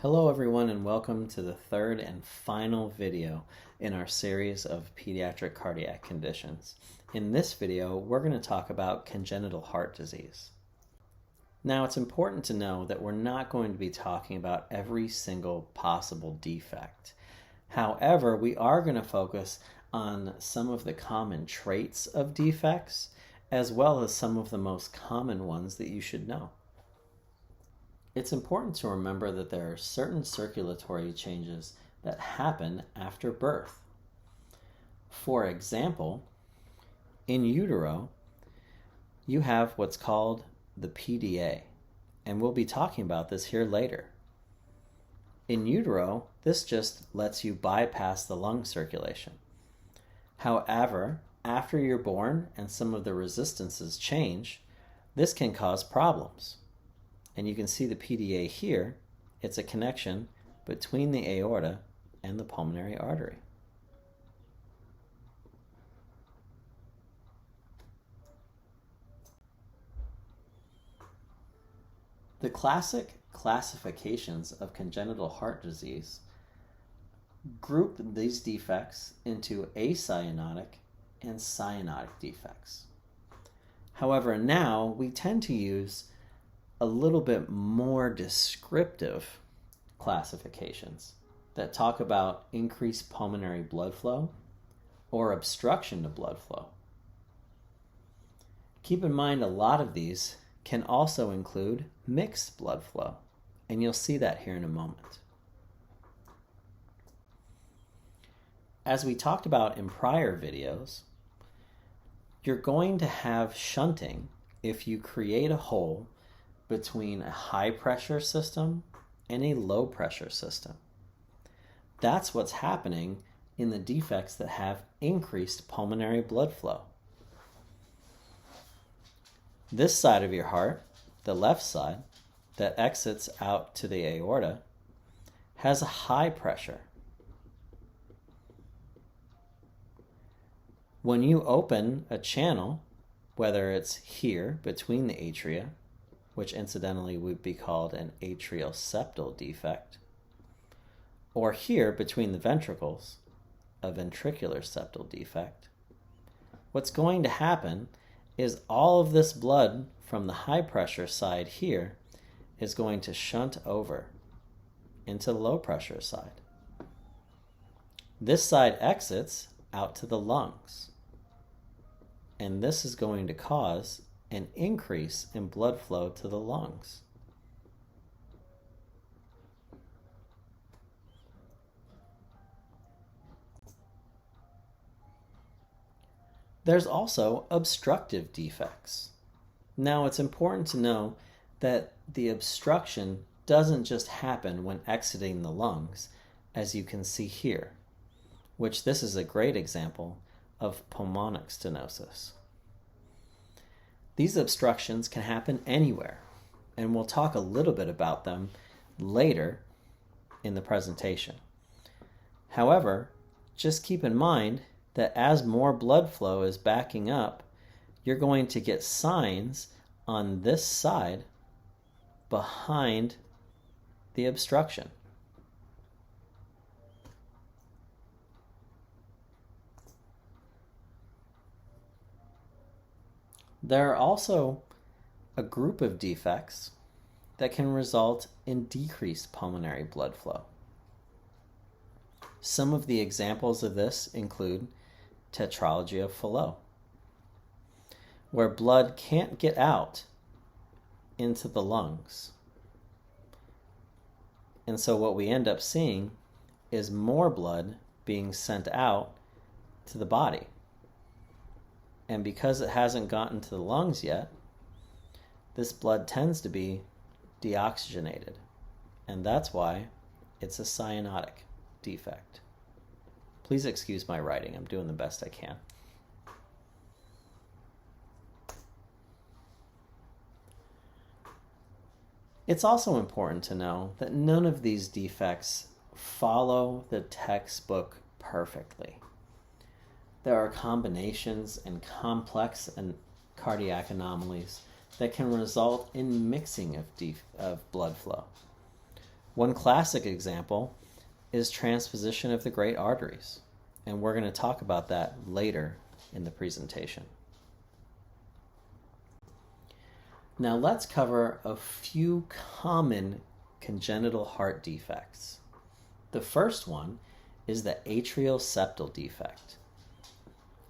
Hello everyone and welcome to the third and final video in our series of pediatric cardiac conditions. In this video, we're going to talk about congenital heart disease. Now it's important to know that we're not going to be talking about every single possible defect. However, we are going to focus on some of the common traits of defects as well as some of the most common ones that you should know. It's important to remember that there are certain circulatory changes that happen after birth. For example, in utero, you have what's called the PDA, and we'll be talking about this here later. In utero, this just lets you bypass the lung circulation. However, after you're born and some of the resistances change, this can cause problems. And you can see the PDA here. It's a connection between the aorta and the pulmonary artery. The classic classifications of congenital heart disease group these defects into acyanotic and cyanotic defects. However, now we tend to use a little bit more descriptive classifications that talk about increased pulmonary blood flow or obstruction to blood flow. Keep in mind a lot of these can also include mixed blood flow, and you'll see that here in a moment. As we talked about in prior videos, you're going to have shunting if you create a hole between a high pressure system and a low pressure system. That's what's happening in the defects that have increased pulmonary blood flow. This side of your heart, the left side, that exits out to the aorta, has a high pressure. When you open a channel, whether it's here between the atria, which incidentally would be called an atrial septal defect, or here between the ventricles, a ventricular septal defect, what's going to happen is all of this blood from the high pressure side here is going to shunt over into the low pressure side. This side exits out to the lungs, and this is going to cause an increase in blood flow to the lungs. There's also obstructive defects. Now, it's important to know that the obstruction doesn't just happen when exiting the lungs, as you can see here, which this is a great example of pulmonic stenosis. These obstructions can happen anywhere, and we'll talk a little bit about them later in the presentation. However, just keep in mind that as more blood flow is backing up, you're going to get signs on this side behind the obstruction. There are also a group of defects that can result in decreased pulmonary blood flow. Some of the examples of this include TETRALOGY of FALLOT, where blood can't get out into the lungs. And so what we end up seeing is more blood being sent out to the body. And because it hasn't gotten to the lungs yet, this blood tends to be deoxygenated. And that's why it's a cyanotic defect. Please excuse my writing. I'm doing the best I can. It's also important to know that none of these defects follow the textbook perfectly. There are combinations and complex and cardiac anomalies that can result in mixing of blood flow. One classic example is transposition of the great arteries, and we're going to talk about that later in the presentation. Now let's cover a few common congenital heart defects. The first one is the atrial septal defect.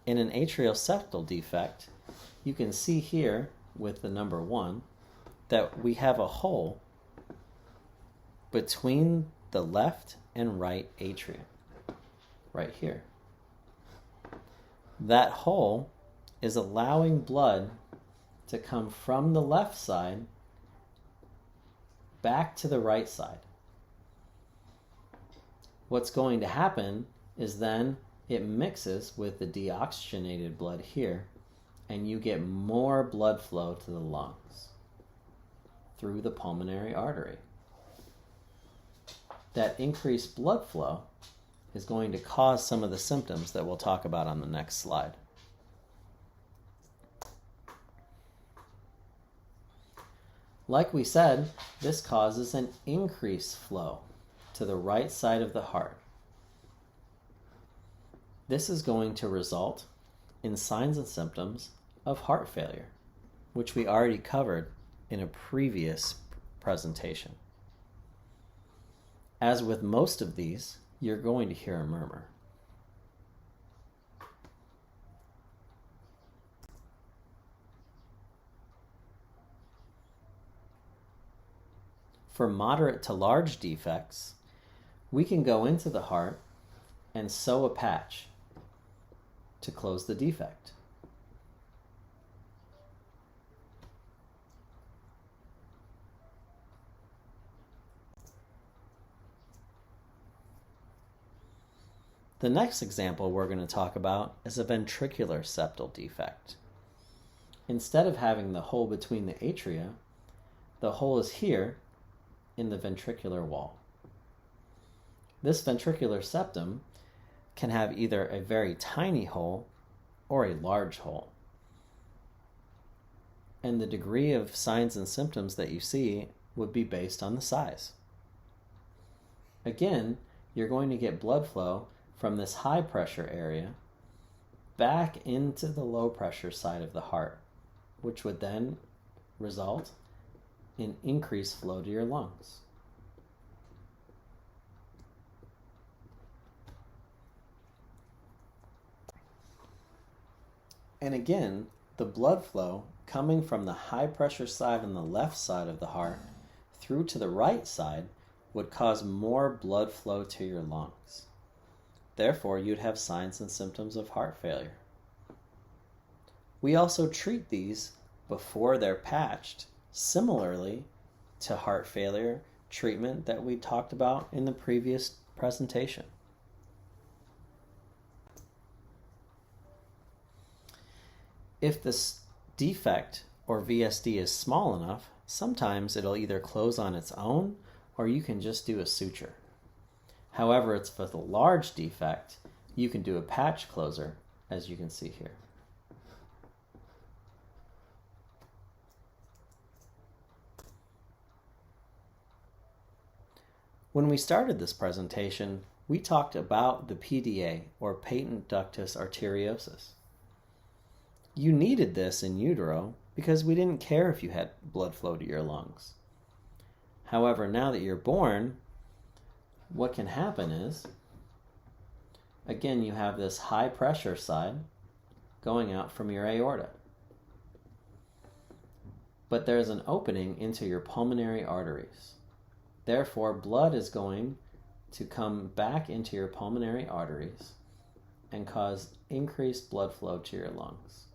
In an atrial septal defect, you can see here with the number 1 that we have a hole between the left and right atrium, right here. That hole is allowing blood to come from the left side back to the right side. What's going to happen is then it mixes with the deoxygenated blood here, and you get more blood flow to the lungs through the pulmonary artery. That increased blood flow is going to cause some of the symptoms that we'll talk about on the next slide. Like we said, this causes an increased flow to the right side of the heart. This is going to result in signs and symptoms of heart failure, which we already covered in a previous presentation. As with most of these, you're going to hear a murmur. For moderate to large defects, we can go into the heart and sew a patch to close the defect. The next example we're going to talk about is a ventricular septal defect. Instead of having the hole between the atria, the hole is here in the ventricular wall. This ventricular septum can have either a very tiny hole or a large hole. And the degree of signs and symptoms that you see would be based on the size. Again, you're going to get blood flow from this high pressure area back into the low pressure side of the heart, which would then result in increased flow to your lungs. And again, the blood flow coming from the high pressure side on the left side of the heart through to the right side would cause more blood flow to your lungs. Therefore, you'd have signs and symptoms of heart failure. We also treat these before they're patched, similarly to heart failure treatment that we talked about in the previous presentation. If this defect or VSD is small enough, sometimes it'll either close on its own or you can just do a suture. However, it's with a large defect, you can do a patch closer, as you can see here. When we started this presentation, we talked about the PDA, or patent ductus arteriosus. You needed this in utero because we didn't care if you had blood flow to your lungs. However, now that you're born, what can happen is, again, you have this high pressure side going out from your aorta. But there's an opening into your pulmonary arteries. Therefore, blood is going to come back into your pulmonary arteries and cause increased blood flow to your lungs.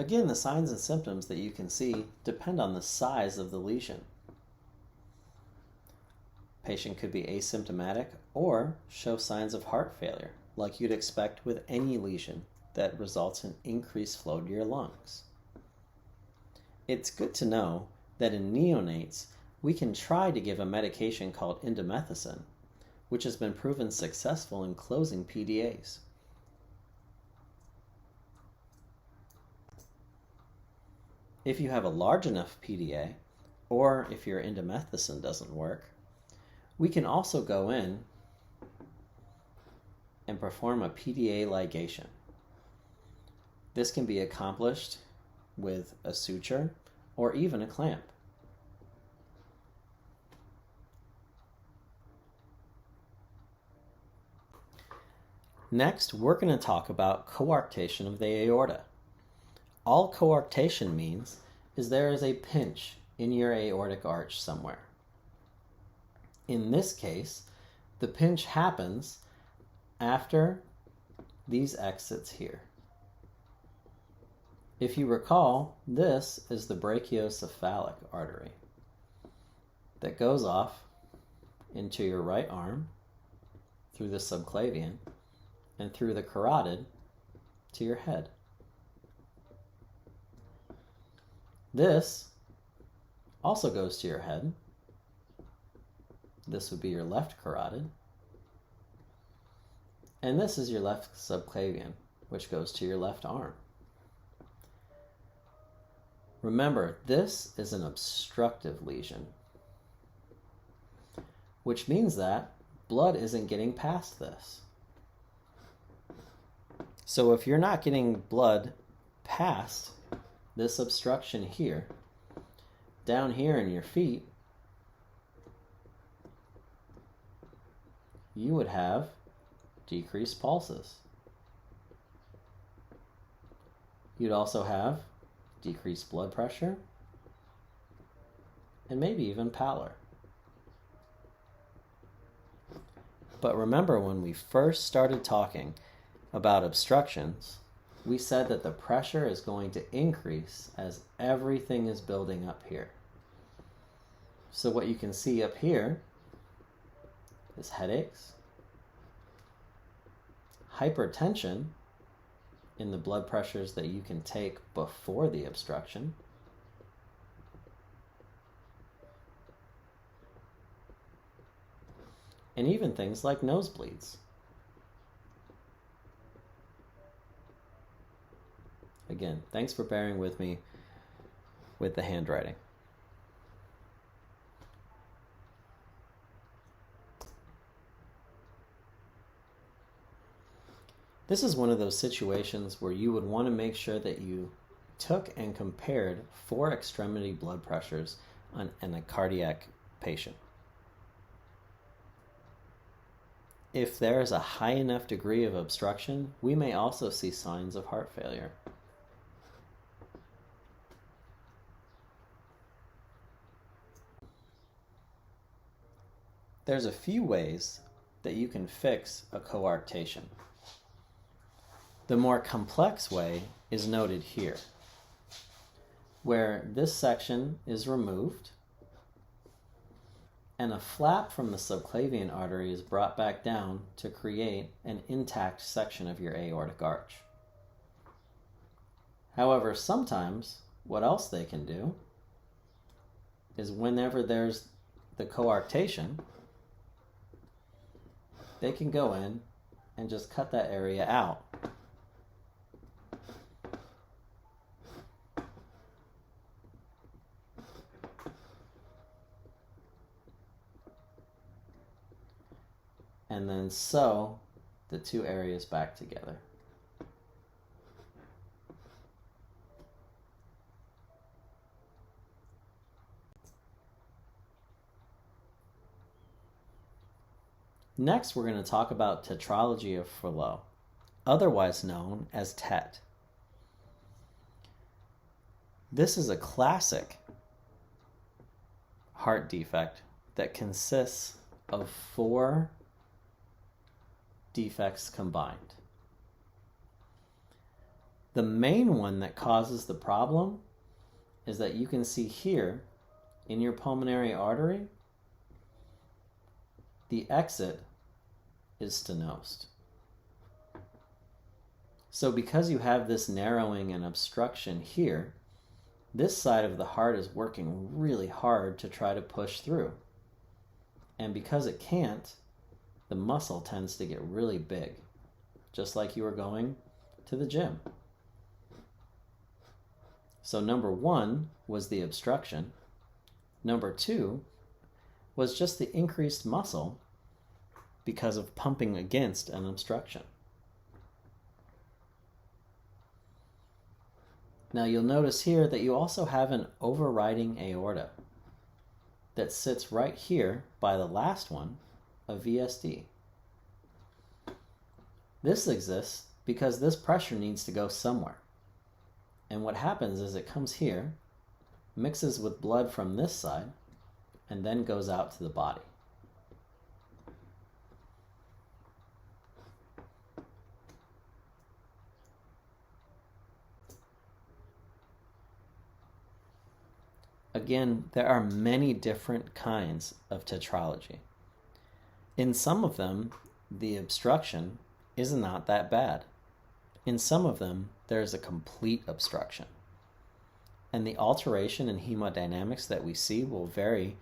Again, the signs and symptoms that you can see depend on the size of the lesion. Patient could be asymptomatic or show signs of heart failure, like you'd expect with any lesion that results in increased flow to your lungs. It's good to know that in neonates, we can try to give a medication called indomethacin, which has been proven successful in closing PDAs. if you have a large enough PDA, or if your indomethacin doesn't work, we can also go in and perform a PDA ligation. This can be accomplished with a suture or even a clamp. Next, we're going to talk about coarctation of the aorta. All coarctation means is there is a pinch in your aortic arch somewhere. In this case, the pinch happens after these exits here. If you recall, this is the brachiocephalic artery that goes off into your right arm through the subclavian and through the carotid to your head. This also goes to your head. This would be your left carotid. And this is your left subclavian, which goes to your left arm. Remember, this is an obstructive lesion, which means that blood isn't getting past this. So if you're not getting blood past this obstruction here, down here in your feet, you would have decreased pulses. You'd also have decreased blood pressure and maybe even pallor. But remember, when we first started talking about obstructions, we said that the pressure is going to increase as everything is building up here. So what you can see up here is headaches, hypertension in the blood pressures that you can take before the obstruction, and even things like nosebleeds. Again, thanks for bearing with me with the handwriting. This is one of those situations where you would want to make sure that you took and compared 4 extremity blood pressures in a cardiac patient. If there is a high enough degree of obstruction, we may also see signs of heart failure. There's a few ways that you can fix a coarctation. The more complex way is noted here, where this section is removed and a flap from the subclavian artery is brought back down to create an intact section of your aortic arch. However, sometimes what else they can do is whenever there's the coarctation, they can go in and just cut that area out. And then sew the 2 areas back together. Next, we're going to talk about tetralogy of FALLOT, otherwise known as TET. This is a classic heart defect that consists of 4 defects combined. The main one that causes the problem is that you can see here in your pulmonary artery, the exit is stenosed. So because you have this narrowing and obstruction here, this side of the heart is working really hard to try to push through. And because it can't, the muscle tends to get really big, just like you were going to the gym. So number 1 was the obstruction. Number 2 was just the increased muscle because of pumping against an obstruction. Now you'll notice here that you also have an overriding aorta that sits right here by the last one, a VSD. This exists because this pressure needs to go somewhere. And what happens is it comes here, mixes with blood from this side, and then goes out to the body. Again, there are many different kinds of tetralogy. In some of them, the obstruction is not that bad. In some of them, there is a complete obstruction. And the alteration in hemodynamics that we see will vary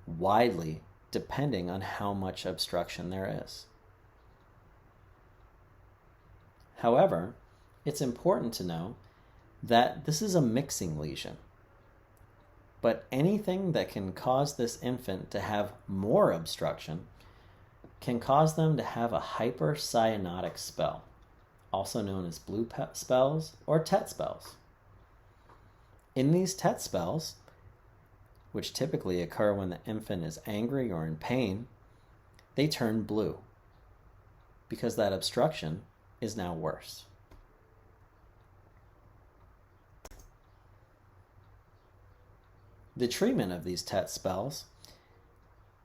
widely depending on how much obstruction there is. However, it's important to know that this is a mixing lesion. But anything that can cause this infant to have more obstruction can cause them to have a hypercyanotic spell, also known as blue spells or TET spells. In these TET spells, which typically occur when the infant is angry or in pain, they turn blue because that obstruction is now worse. The treatment of these TET spells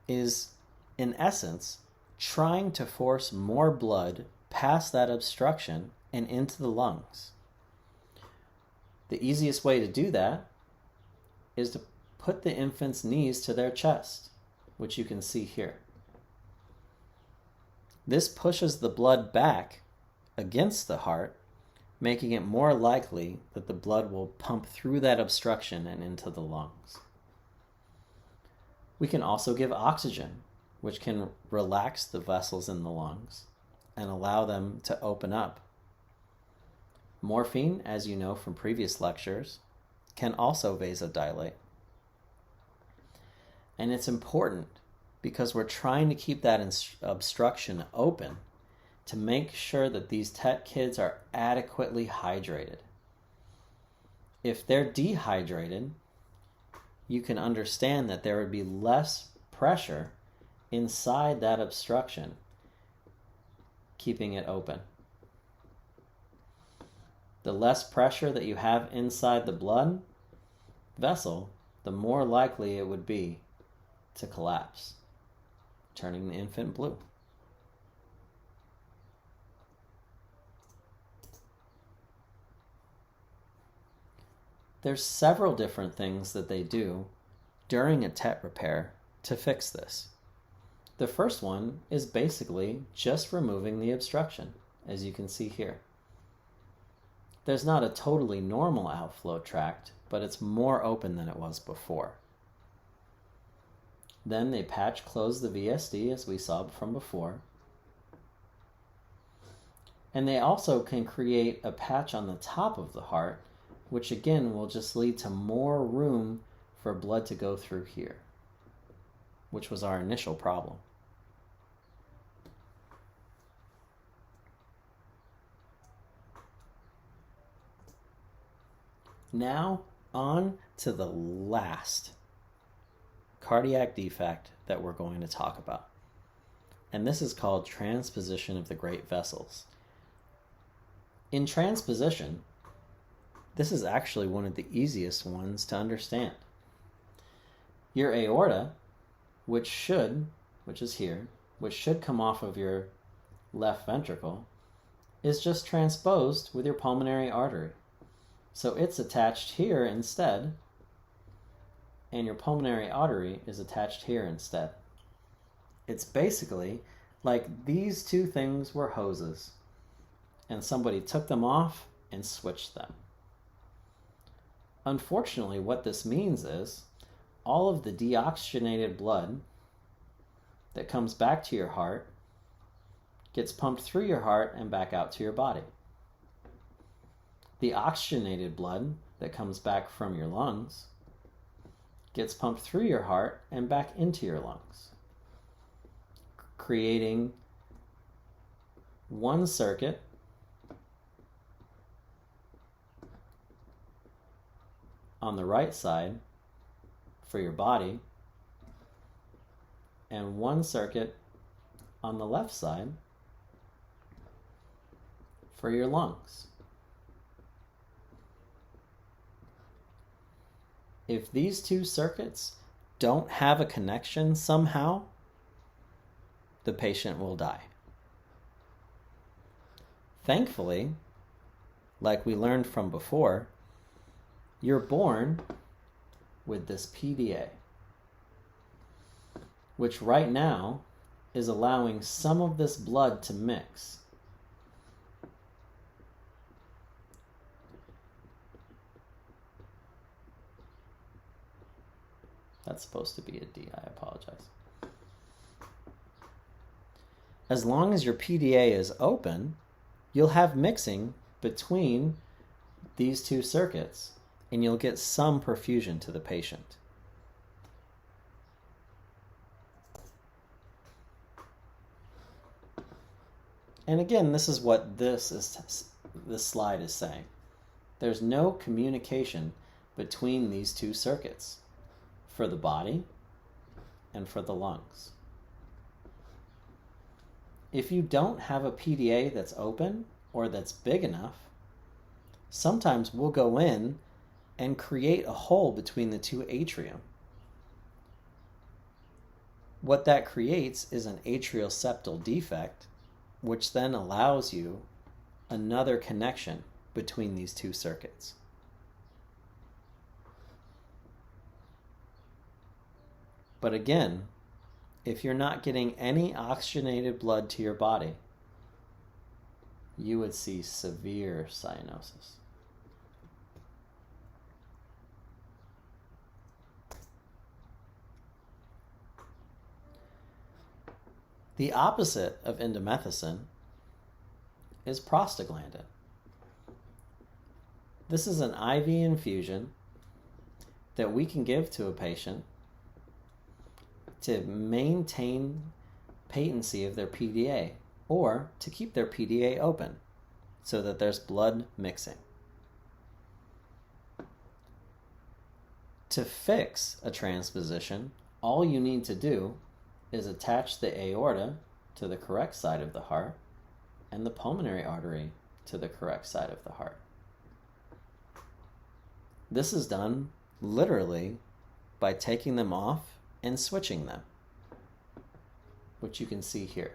is, in essence, trying to force more blood past that obstruction and into the lungs. The easiest way to do that is to put the infant's knees to their chest, which you can see here. This pushes the blood back against the heart, making it more likely that the blood will pump through that obstruction and into the lungs. We can also give oxygen, which can relax the vessels in the lungs and allow them to open up. Morphine, as you know from previous lectures, can also vasodilate. And it's important because we're trying to keep that obstruction open to make sure that these TET kids are adequately hydrated. If they're dehydrated, you can understand that there would be less pressure inside that obstruction, keeping it open. The less pressure that you have inside the blood vessel, the more likely it would be to collapse, turning the infant blue. There's several different things that they do during a TET repair to fix this. The first one is basically just removing the obstruction, as you can see here. There's not a totally normal outflow tract, but it's more open than it was before. Then they patch close the VSD, as we saw from before. And they also can create a patch on the top of the heart, which again will just lead to more room for blood to go through here, which was our initial problem. Now on to the last cardiac defect that we're going to talk about. And this is called transposition of the great vessels. In transposition, this is actually one of the easiest ones to understand. Your aorta, which is here, which should come off of your left ventricle, is just transposed with your pulmonary artery. So it's attached here instead, and your pulmonary artery is attached here instead. It's basically like these two things were hoses, and somebody took them off and switched them. Unfortunately, what this means is all of the deoxygenated blood that comes back to your heart gets pumped through your heart and back out to your body. The oxygenated blood that comes back from your lungs gets pumped through your heart and back into your lungs, creating one circuit on the right side for your body and one circuit on the left side for your lungs. If these two circuits don't have a connection somehow, the patient will die. Thankfully, like we learned from before, you're born with this PDA, which right now is allowing some of this blood to mix. That's supposed to be a D, I apologize. As long as your PDA is open, you'll have mixing between these two circuits, and you'll get some perfusion to the patient. And again, this is what this slide is saying. There's no communication between these two circuits for the body and for the lungs. If you don't have a PDA that's open or that's big enough, sometimes we'll go in and create a hole between the two atrium. What that creates is an atrial septal defect, which then allows you another connection between these two circuits. But again, if you're not getting any oxygenated blood to your body, you would see severe cyanosis. The opposite of indomethacin is prostaglandin. This is an IV infusion that we can give to a patient to maintain patency of their PDA or to keep their PDA open so that there's blood mixing. To fix a transposition, all you need to do is attach the aorta to the correct side of the heart and the pulmonary artery to the correct side of the heart. This is done literally by taking them off and switching them, which you can see here.